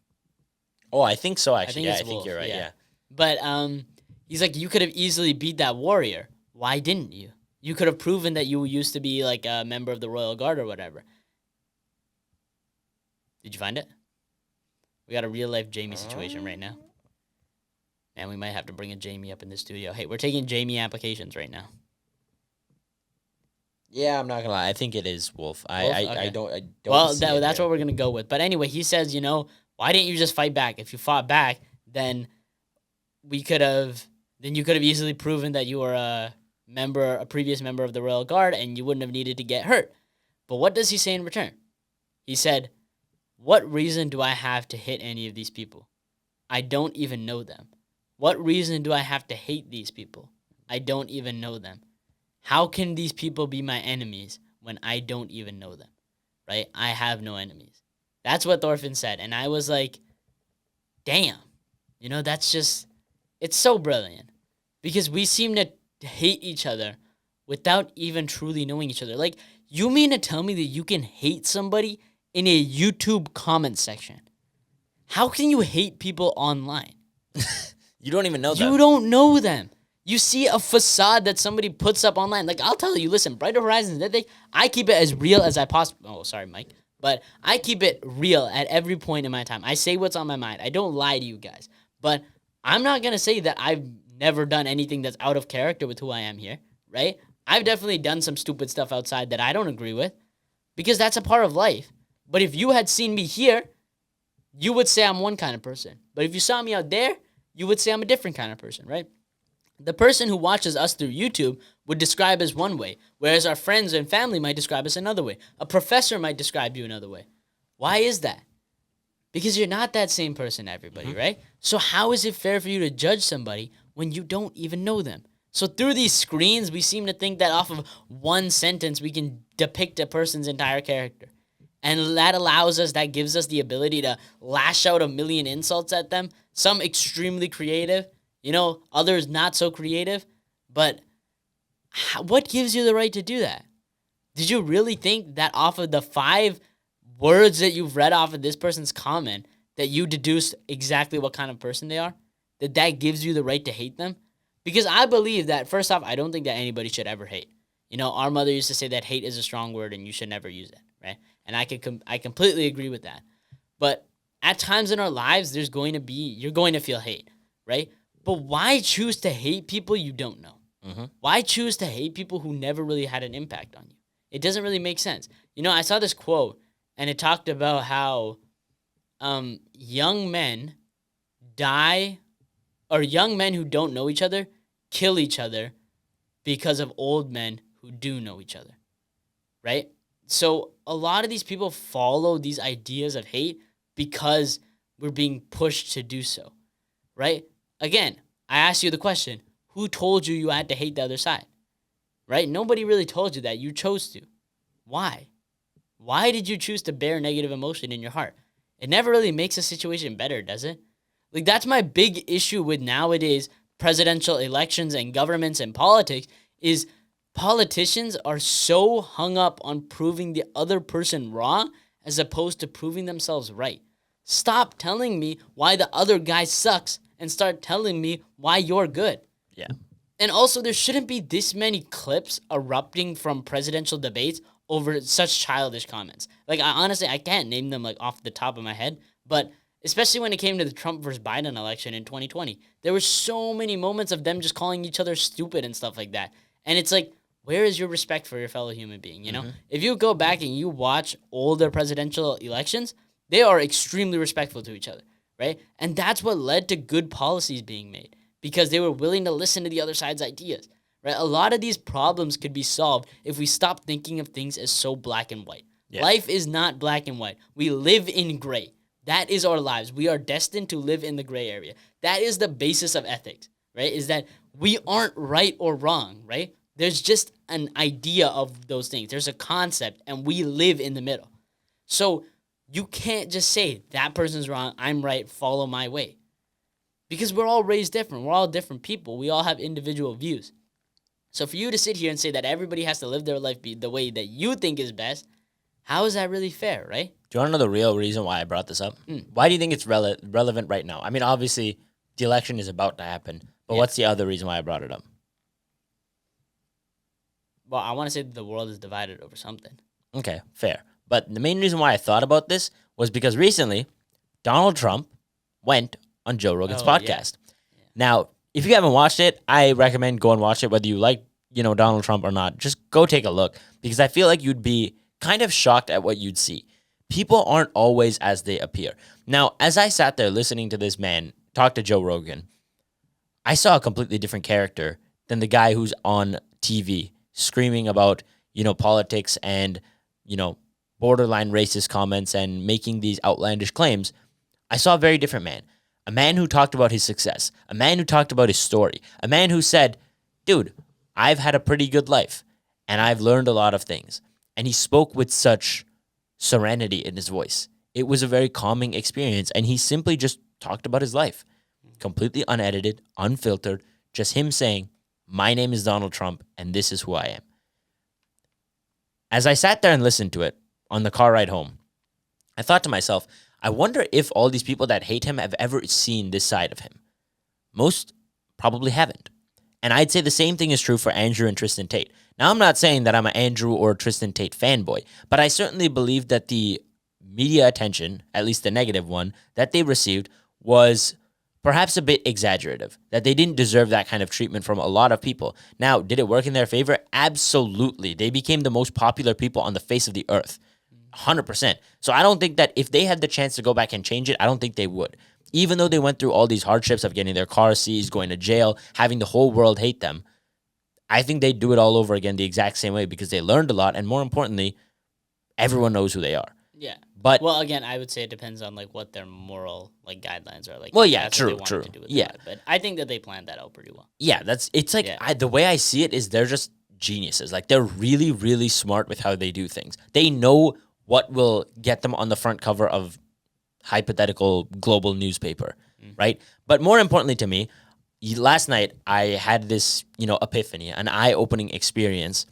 Oh, I think so, actually. it's I think Wolf, you're right, yeah. But he's like, you could have easily beat that warrior. Why didn't you? You could have proven that you used to be like a member of the Royal Guard or whatever. Did you find it? We got a real life Jamie situation right now. And we might have to bring a Jamie up in the studio. Hey, we're taking Jamie applications right now. Yeah, I'm not gonna lie. I think it is Wolf. I Okay. don't. Well, see it that's here. what we're gonna go with. But anyway, he says, why didn't you just fight back? If you fought back, then you could have easily proven that you were a previous member of the Royal Guard, and you wouldn't have needed to get hurt. But what does he say in return? He said, "What reason do I have to hit any of these people? I don't even know them. What reason do I have to hate these people? I don't even know them. How can these people be my enemies when I don't even know them?" Right? I have no enemies. That's what Thorfinn said. And I was like, damn. That's just, it's so brilliant. Because we seem to hate each other without even truly knowing each other. Like, you mean to tell me that you can hate somebody in a YouTube comment section? How can you hate people online? You don't even know them. You don't know them. You see a facade that somebody puts up online. Like, I'll tell you, listen, Brighter Horizons, I keep it as real as I possibly... Oh, sorry, Mike. But I keep it real at every point in my time. I say what's on my mind. I don't lie to you guys. But I'm not going to say that I've never done anything that's out of character with who I am here, right? I've definitely done some stupid stuff outside that I don't agree with because that's a part of life. But if you had seen me here, you would say I'm one kind of person. But if you saw me out there, you would say I'm a different kind of person, right? the person who watches us through YouTube would describe us one way, whereas our friends and family might describe us another way. A professor might describe you another way. Why is that? Because you're not that same person, everybody, right? So how is it fair for you to judge somebody when you don't even know them? So through these screens, we seem to think that off of one sentence, we can depict a person's entire character. And that allows us, that gives us the ability to lash out a million insults at them. Some extremely creative, others not so creative. But what gives you the right to do that? Did you really think that off of the 5 words that you've read off of this person's comment that you deduced exactly what kind of person they are? That gives you the right to hate them? Because I believe that, first off, I don't think that anybody should ever hate. Our mother used to say that hate is a strong word and you should never use it, right? And I completely agree with that. But at times in our lives, you're going to feel hate, right? But why choose to hate people you don't know? Mm-hmm. Why choose to hate people who never really had an impact on you? It doesn't really make sense. I saw this quote, and it talked about how young men die, or young men who don't know each other kill each other because of old men who do know each other, right? So a lot of these people follow these ideas of hate because we're being pushed to do so, right? Again, I asked you the question, who told you had to hate the other side, right? Nobody really told you that. You chose to. Why? Why did you choose to bear negative emotion in your heart? It never really makes a situation better, does it? Like, that's my big issue with nowadays presidential elections and governments and politics is politicians are so hung up on proving the other person wrong as opposed to proving themselves right. Stop telling me why the other guy sucks and start telling me why you're good. Yeah. And also, there shouldn't be this many clips erupting from presidential debates over such childish comments. Like, I can't name them like off the top of my head, but especially when it came to the Trump versus Biden election in 2020, there were so many moments of them just calling each other stupid and stuff like that. And it's like, where is your respect for your fellow human being? Mm-hmm. If you go back and you watch older presidential elections, they are extremely respectful to each other, right? And that's what led to good policies being made because they were willing to listen to the other side's ideas, right? A lot of these problems could be solved if we stop thinking of things as so black and white. Yeah. Life is not black and white. We live in gray. That is our lives. We are destined to live in the gray area. That is the basis of ethics, right? Is that we aren't right or wrong, right? There's just an idea of those things. There's a concept, and we live in the middle. So you can't just say, that person's wrong, I'm right, follow my way. Because we're all raised different. We're all different people. We all have individual views. So for you to sit here and say that everybody has to live their life the way that you think is best, how is that really fair, right? Do you want to know the real reason why I brought this up? Why do you think it's relevant right now? I mean, obviously, the election is about to happen, but what's the other reason why I brought it up? Well, I want to say that the world is divided over something. Okay, fair. But the main reason why I thought about this was because recently, Donald Trump went on Joe Rogan's podcast. Yeah. Now, if you haven't watched it, I recommend go and watch it, whether you like, Donald Trump or not. Just go take a look, because I feel like you'd be kind of shocked at what you'd see. People aren't always as they appear. Now, as I sat there listening to this man talk to Joe Rogan, I saw a completely different character than the guy who's on TV screaming about, politics and, borderline racist comments and making these outlandish claims. I saw a very different man. A man who talked about his success. A man who talked about his story. A man who said, dude, I've had a pretty good life and I've learned a lot of things. And he spoke with such serenity in his voice. It was a very calming experience, and he simply just talked about his life. Completely unedited, unfiltered, just him saying, my name is Donald Trump, and this is who I am. As I sat there and listened to it on the car ride home, I thought to myself, I wonder if all these people that hate him have ever seen this side of him. Most probably haven't. And I'd say the same thing is true for Andrew and Tristan Tate. Now, I'm not saying that I'm an Andrew or Tristan Tate fanboy, but I certainly believe that the media attention, at least the negative one, that they received was perhaps a bit exaggerative, that they didn't deserve that kind of treatment from a lot of people. Now, did it work in their favor? Absolutely. They became the most popular people on the face of the earth. 100%. So I don't think that if they had the chance to go back and change it, I don't think they would. even though they went through all these hardships of getting their car seized, going to jail, having the whole world hate them, I think they'd do it all over again the exact same way because they learned a lot, and more importantly, everyone knows who they are. Yeah. But well, again, I would say it depends on like what their moral like guidelines are. Like, well, if yeah, that's what they true. wanted to do with Yeah, that. But I think that they planned that out pretty well. yeah, it's like Yeah. the way I see it is they're just geniuses. Like they're really, really smart with how they do things. They know what will get them on the front cover of hypothetical global newspaper, right? But more importantly to me, last night I had this, epiphany, an eye-opening experience,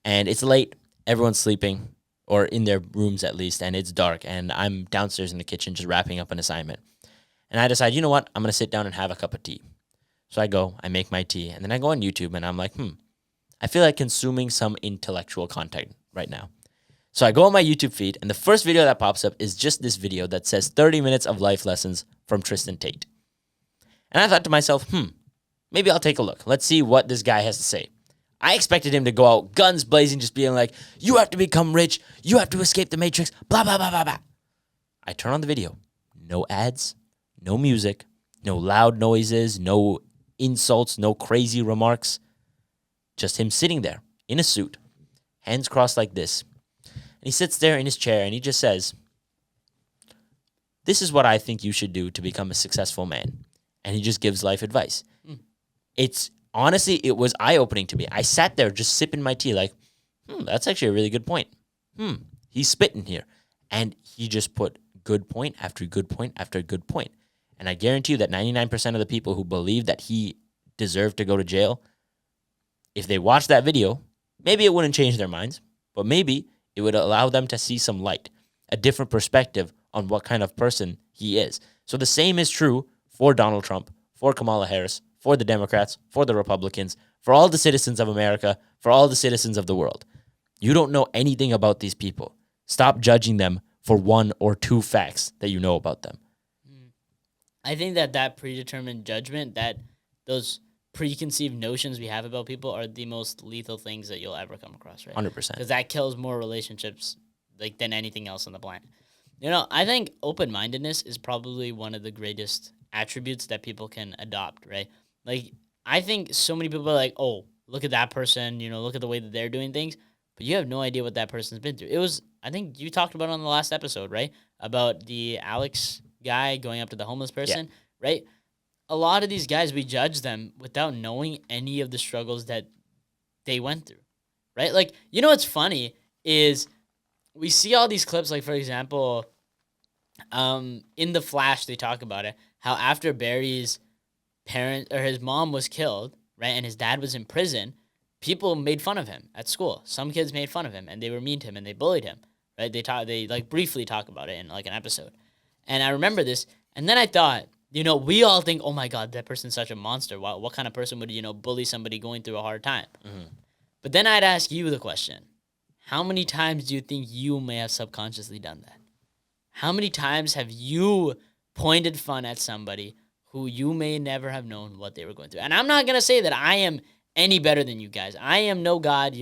and it's late, everyone's sleeping, or in their rooms at least, and it's dark, and I'm downstairs in the kitchen just wrapping up an assignment. And I decide, you know what? I'm going to sit down and have a cup of tea. So I go, I make my tea, and then I go on YouTube, and I'm like, I feel like consuming some intellectual content right now. So I go on my YouTube feed, and the first video that pops up is just this video that says 30 minutes of life lessons from Tristan Tate. And I thought to myself, maybe I'll take a look. Let's see what this guy has to say. I expected him to go out guns blazing, just being like, you have to become rich, you have to escape the matrix, blah, blah, blah, blah, blah. I turn on the video. No ads, no music, no loud noises, no insults, no crazy remarks. Just him sitting there in a suit, hands crossed like this. And he sits there in his chair and he just says, this is what I think you should do to become a successful man. And he just gives life advice. It's honestly, it was eye-opening to me. I sat there just sipping my tea like, that's actually a really good point. He's spitting here. And he just put good point after good point after good point. And I guarantee you that 99% of the people who believe that he deserved to go to jail, if they watched that video, maybe it wouldn't change their minds, but maybe it would allow them to see some light, a different perspective on what kind of person he is. So the same is true for Donald Trump, for Kamala Harris, for the Democrats, for the Republicans, for all the citizens of America, for all the citizens of the world. You don't know anything about these people. Stop judging them for one or two facts that you know about them. I think that predetermined judgment, that those preconceived notions we have about people are the most lethal things that you'll ever come across, right? 100%. Because that kills more relationships like than anything else on the planet. I think open-mindedness is probably one of the greatest attributes that people can adopt, right? Like, I think so many people are like, oh, look at that person, look at the way that they're doing things, but you have no idea what that person's been through. It was, I think you talked about it on the last episode, right? About the Alex guy going up to the homeless person, right? A lot of these guys, we judge them without knowing any of the struggles that they went through, right? Like, what's funny is we see all these clips, like, for example, in The Flash, they talk about it, how after Barry's parent or his mom was killed, right, and his dad was in prison, people made fun of him at school. Some kids made fun of him, and they were mean to him, and they bullied him, right? They briefly talk about it in, like, an episode. And I remember this, and then I thought, we all think, oh, my God, that person's such a monster. What kind of person would, bully somebody going through a hard time? Mm-hmm. But then I'd ask you the question, how many times do you think you may have subconsciously done that? How many times have you pointed fun at somebody who you may never have known what they were going through? And I'm not going to say that I am any better than you guys. I am no God.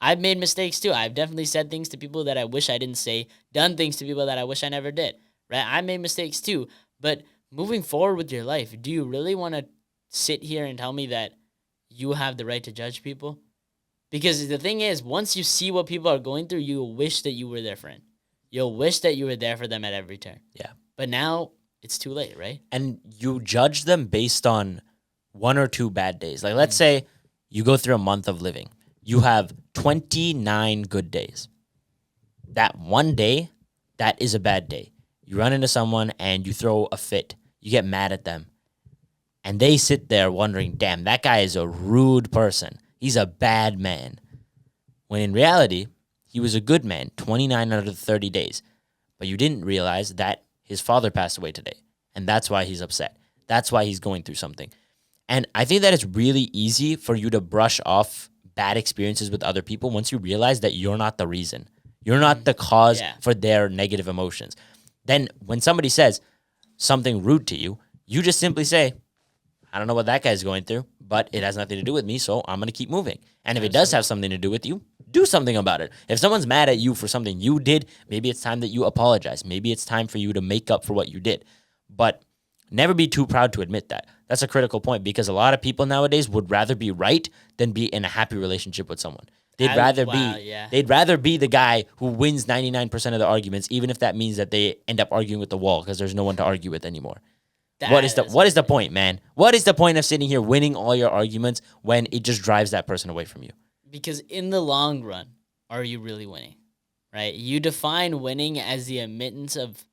I've made mistakes too. I've definitely said things to people that I wish I didn't say, done things to people that I wish I never did, right? I made mistakes too. But moving forward with your life, do you really want to sit here and tell me that you have the right to judge people? Because the thing is, once you see what people are going through, you'll wish that you were their friend. You'll wish that you were there for them at every turn. Yeah. But now it's too late, right? And you judge them based on one or two bad days. Like, let's say you go through a month of living. You have 29 good days. That one day, that is a bad day. You run into someone and you throw a fit. You get mad at them. And they sit there wondering, damn, that guy is a rude person. He's a bad man. When in reality, he was a good man 29 out of the 30 days. But you didn't realize that his father passed away today. And that's why he's upset. That's why he's going through something. And I think that it's really easy for you to brush off bad experiences with other people once you realize that you're not the reason. You're not the cause for their negative emotions. Then when somebody says something rude to you, you just simply say, I don't know what that guy's going through, but it has nothing to do with me, so I'm going to keep moving. And if it does have something to do with you, do something about it. If someone's mad at you for something you did, maybe it's time that you apologize. Maybe it's time for you to make up for what you did. but never be too proud to admit that. That's a critical point because a lot of people nowadays would rather be right than be in a happy relationship with someone. They'd rather be the guy who wins 99% of the arguments, even if that means that they end up arguing with the wall because there's no one to argue with anymore. What is the point, man? What is the point of sitting here winning all your arguments when it just drives that person away from you? Because in the long run, are you really winning? Right? You define winning as the admittance of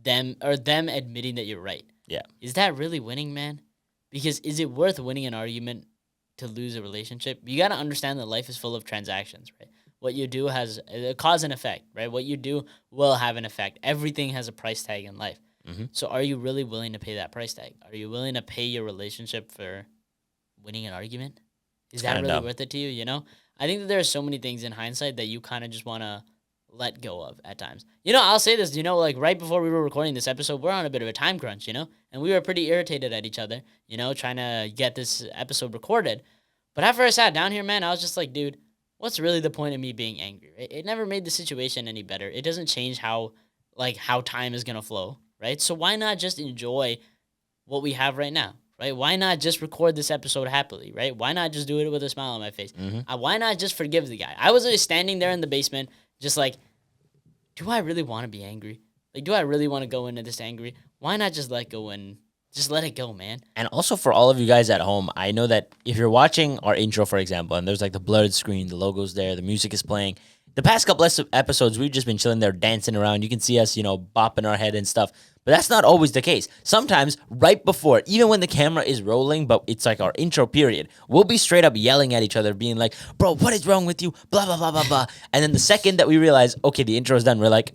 them admitting that you're right. Yeah. Is that really winning, man? Because is it worth winning an argument to lose a relationship? You got to understand that life is full of transactions, right? What you do has a cause and effect, right? What you do will have an effect. Everything has a price tag in life. Mm-hmm. So are you really willing to pay that price tag? Are you willing to pay your relationship for winning an argument? Is that really worth it to you, you know? I think that there are so many things in hindsight that you kind of just want to let go of at times. You know, I'll say this, you know, like right before we were recording this episode, we're on a bit of a time crunch, you know? And we were pretty irritated at each other, you know, trying to get this episode recorded. But after I sat down here, man, I was just like, dude, what's really the point of me being angry? Right? It never made the situation any better. It doesn't change how time is going to flow, right? So why not just enjoy what we have right now, right? Why not just record this episode happily, right? Why not just do it with a smile on my face? Mm-hmm. Why not just forgive the guy? I was always standing there in the basement just like, do I really want to be angry? Like, do I really want to go into this angry? Why not just let go and just let it go, man? And also for all of you guys at home, I know that if you're watching our intro, for example, and there's like the blurred screen, the logo's there, the music is playing. The past couple episodes, we've just been chilling there, dancing around. You can see us, you know, bopping our head and stuff. But that's not always the case. Sometimes, right before, even when the camera is rolling, but it's like our intro period, we'll be straight up yelling at each other, being like, bro, what is wrong with you? Blah, blah, blah, blah, blah. And then the second that we realize, okay, the intro is done, we're like,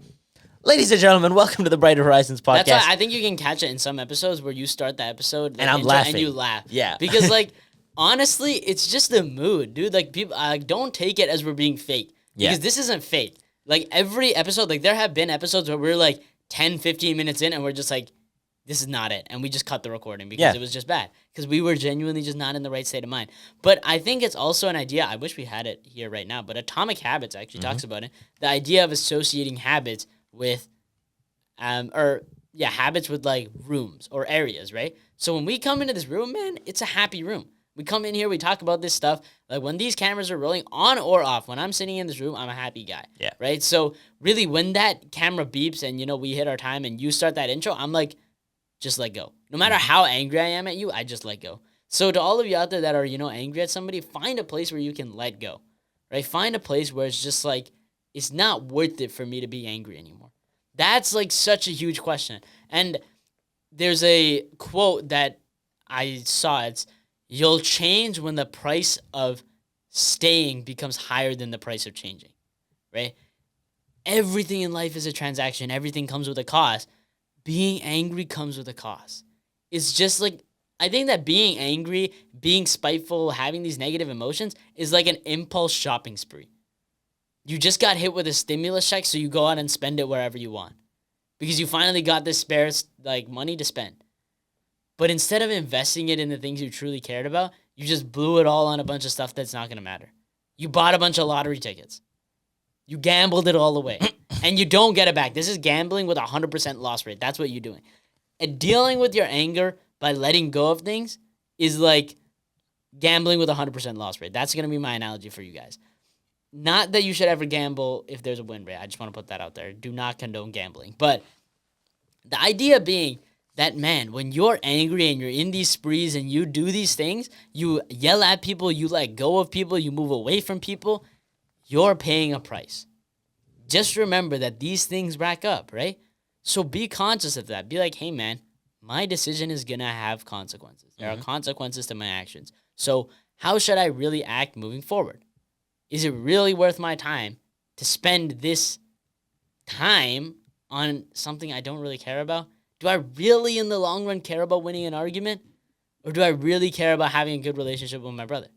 ladies and gentlemen, welcome to the Brighter Horizons podcast. That's why I think you can catch it in some episodes where you start the episode and I'm laughing. And you laugh. Yeah. Because, like, honestly, it's just the mood, dude. Like, people don't take it as we're being fake. Because this isn't fake. Like, every episode, like, there have been episodes where we're, like, 10, 15 minutes in, and we're just like, this is not it. And we just cut the recording because it was just bad. Because we were genuinely just not in the right state of mind. But I think it's also an idea, I wish we had it here right now, but Atomic Habits actually talks about it. The idea of associating habits with, habits with, like, rooms or areas, right? So when we come into this room, man, it's a happy room. We come in here, we talk about this stuff. Like, when these cameras are rolling on or off, when I'm sitting in this room, I'm a happy guy. Yeah. Right? So, really, when that camera beeps and, you know, we hit our time and you start that intro, I'm like, just let go. No matter how angry I am at you, I just let go. So, to all of you out there that are, you know, angry at somebody, find a place where you can let go. Right? Find a place where it's just like, it's not worth it for me to be angry anymore. That's, like, such a huge question. And there's a quote that I saw. It's, you'll change when the price of staying becomes higher than the price of changing, right? Everything in life is a transaction. Everything comes with a cost. Being angry comes with a cost. It's just like, I think that being angry, being spiteful, having these negative emotions is like an impulse shopping spree. You just got hit with a stimulus check, so you go out and spend it wherever you want because you finally got this spare, like, money to spend. But instead of investing it in the things you truly cared about, you just blew it all on a bunch of stuff that's not going to matter. You bought a bunch of lottery tickets. You gambled it all away. And you don't get it back. This is gambling with a 100% loss rate. That's what you're doing. And dealing with your anger by letting go of things is like gambling with a 100% loss rate. That's going to be my analogy for you guys. Not that you should ever gamble if there's a win rate. I just want to put that out there. Do not condone gambling. But the idea being that, man, when you're angry and you're in these sprees and you do these things, you yell at people, you let go of people, you move away from people, you're paying a price. Just remember that these things rack up, right? So be conscious of that. Be like, hey, man, my decision is going to have consequences. There are consequences to my actions. So how should I really act moving forward? Is it really worth my time to spend this time on something I don't really care about? Do I really, in the long run, care about winning an argument? Or do I really care about having a good relationship with my brother?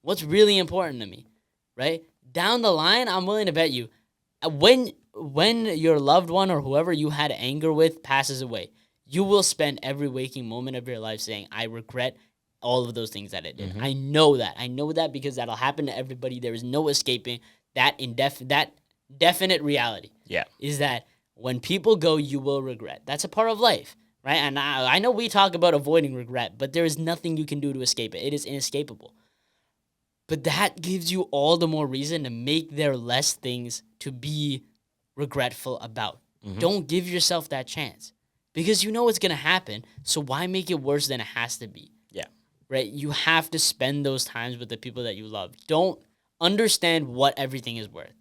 What's really important to me, right? Down the line, I'm willing to bet you, when your loved one or whoever you had anger with passes away, you will spend every waking moment of your life saying, I regret all of those things that I did. I know that. I know that because that'll happen to everybody. There is no escaping that definite reality. Yeah. Is that when people go, you will regret. That's a part of life. right? And I know we talk about avoiding regret, but there is nothing you can do to escape it. It is inescapable. But that gives you all the more reason to make there less things to be regretful about. Don't give yourself that chance because you know it's going to happen. So why make it worse than it has to be? Yeah. Right? You have to spend those times with the people that you love. Don't understand what everything is worth.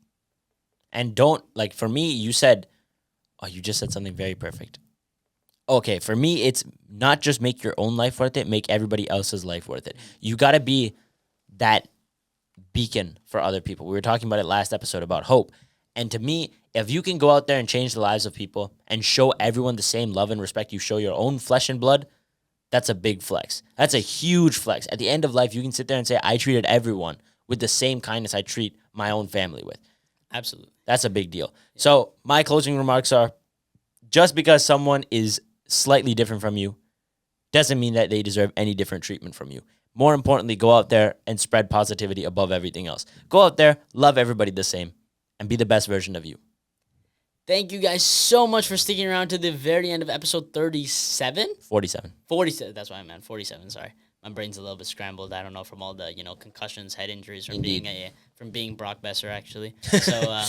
And don't, like, for me, you said, oh, you just said something very perfect. Okay, for me, it's not just make your own life worth it, make everybody else's life worth it. You got to be that beacon for other people. We were talking about it last episode about hope. And to me, if you can go out there and change the lives of people and show everyone the same love and respect you show your own flesh and blood, that's a big flex. That's a huge flex. At the end of life, you can sit there and say, I treated everyone with the same kindness I treat my own family with. Absolutely. That's a big deal. So my closing remarks are, just because someone is slightly different from you doesn't mean that they deserve any different treatment from you. More importantly, go out there and spread positivity above everything else. Go out there, love everybody the same, and be the best version of you. Thank you guys so much for sticking around to the very end of episode 37? 47. 47. That's what I meant. 47. Sorry, my brain's a little bit scrambled. I don't know from all the concussions, head injuries from being Brock Besser actually. So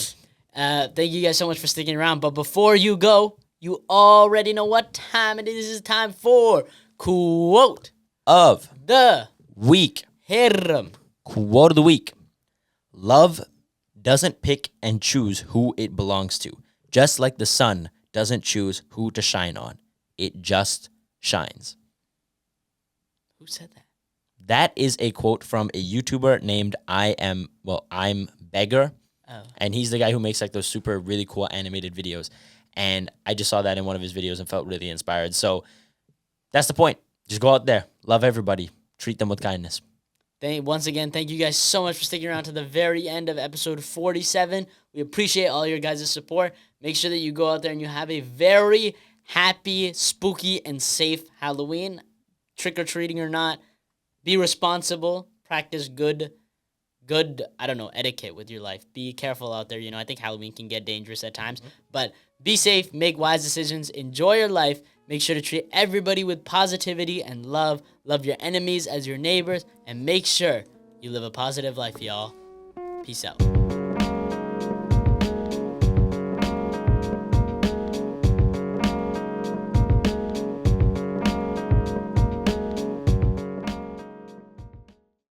thank you guys so much for sticking around. But before you go, you already know what time it is. It's time for quote Of the week. Hiram. Quote of the week. Love doesn't pick and choose who it belongs to. Just like the sun doesn't choose who to shine on. It just shines. Who said that? That is a quote from a YouTuber named I'm Beggar. Oh. And he's the guy who makes like those super really cool animated videos. And I just saw that in one of his videos and felt really inspired. So that's the point. Just go out there. Love everybody. Treat them with kindness. Once again, thank you guys so much for sticking around to the very end of episode 47. We appreciate all your guys' support. Make sure that you go out there and you have a very happy, spooky, and safe Halloween. Trick-or-treating or not, be responsible. Practice good, etiquette with your life. Be careful out there. I think Halloween can get dangerous at times. But be safe, make wise decisions, enjoy your life. Make sure to treat everybody with positivity and love. Love your enemies as your neighbors. And make sure you live a positive life, y'all. Peace out.